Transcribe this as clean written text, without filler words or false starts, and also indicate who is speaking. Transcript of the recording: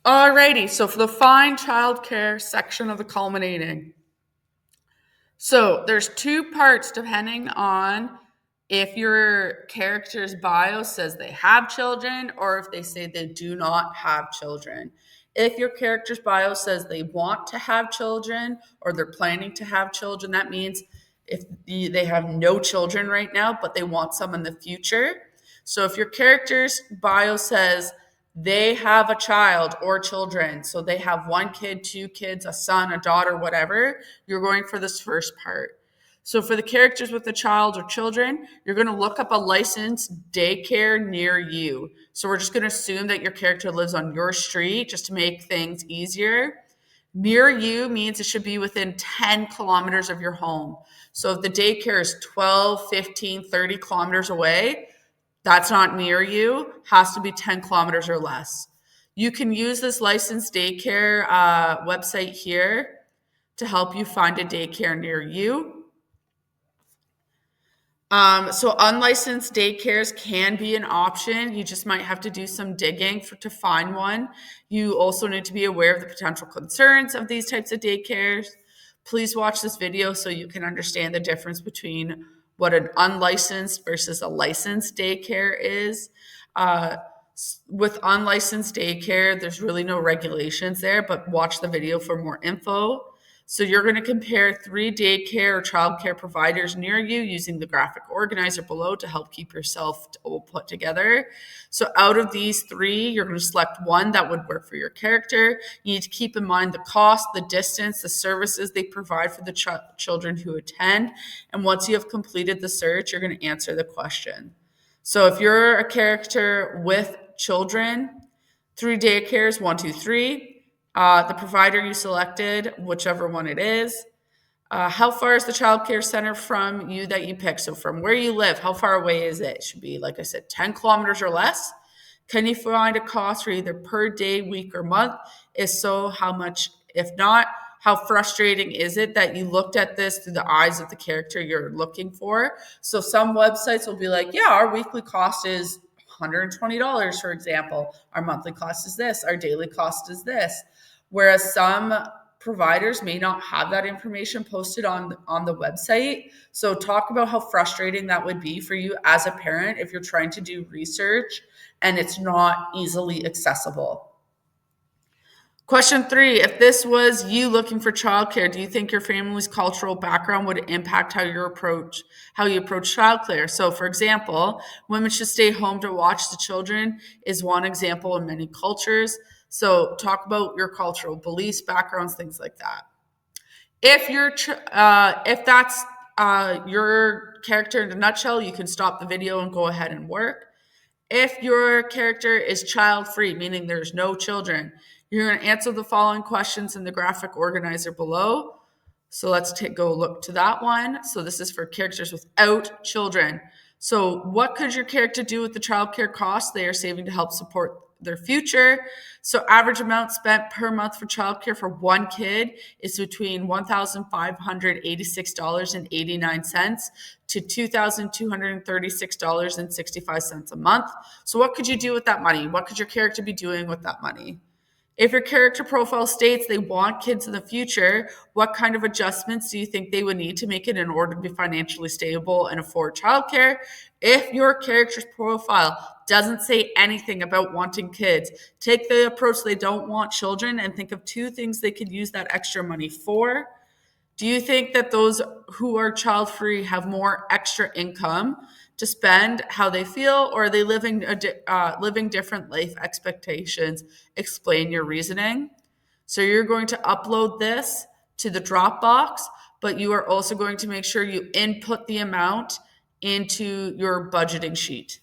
Speaker 1: Alrighty, so for the find childcare section of the culminating. So there's two parts depending on if your character's bio says they have children or if they say they do not have children. If your character's bio says they want to have children or they're planning to have children, that means if they have no children right now, but they want some in the future. So if your character's bio says they have a child or children, so they have one kid, two kids, a son, a daughter, whatever, you're going for this first part. So for the characters with a child or children, you're going to look up a licensed daycare near you. So we're just going to assume that your character lives on your street just to make things easier. Near you means it should be within 10 kilometers of your home. So if the daycare is 12, 15, 30 kilometers away, that's not near you, has to be 10 kilometers or less. You can use this licensed daycare website here to help you find a daycare near you. So unlicensed daycares can be an option. You just might have to do some digging to find one. You also need to be aware of the potential concerns of these types of daycares. Please watch this video so you can understand the difference between what an unlicensed versus a licensed daycare is. With unlicensed daycare, there's really no regulations there, but watch the video for more info. So you're going to compare 3 daycare or childcare providers near you using the graphic organizer below to help keep yourself all put together. So out of these 3, you're going to select one that would work for your character. You need to keep in mind the cost, the distance, the services they provide for the children who attend. And once you have completed the search, you're going to answer the question. So if you're a character with children, 3 daycares, 1, 2, 3. The provider you selected, whichever one it is. How far is the child care center from you that you picked? So from where you live, how far away is it? It should be, like I said, 10 kilometers or less. Can you find a cost for either per day, week, or month? If so, how much? If not, how frustrating is it that you looked at this through the eyes of the character you're looking for? So some websites will be like, yeah, our weekly cost is $120, for example. Our monthly cost is this. Our daily cost is this. Whereas some providers may not have that information posted on the website. So talk about how frustrating that would be for you as a parent if you're trying to do research and it's not easily accessible. Question 3, if this was you looking for childcare, do you think your family's cultural background would impact how you approach childcare? So for example, women should stay home to watch the children is one example in many cultures. So talk about your cultural beliefs, backgrounds, things like that. If that's your character in a nutshell, you can stop the video and go ahead and work. If your character is child-free, meaning there's no children, you're going to answer the following questions in the graphic organizer below. So let's go look to that one. So this is for characters without children. So what could your character do with the childcare costs they are saving to help support their future? So average amount spent per month for childcare for one kid is between $1,586.89 to $2,236.65 a month. So what could you do with that money? What could your character be doing with that money? If your character profile states they want kids in the future, what kind of adjustments do you think they would need to make it in order to be financially stable and afford childcare? If your character's profile doesn't say anything about wanting kids, take the approach they don't want children and think of 2 things they could use that extra money for. Do you think that those who are child-free have more extra income to spend how they feel, or are they living different life expectations? Explain your reasoning. So you're going to upload this to the Dropbox, but you are also going to make sure you input the amount into your budgeting sheet.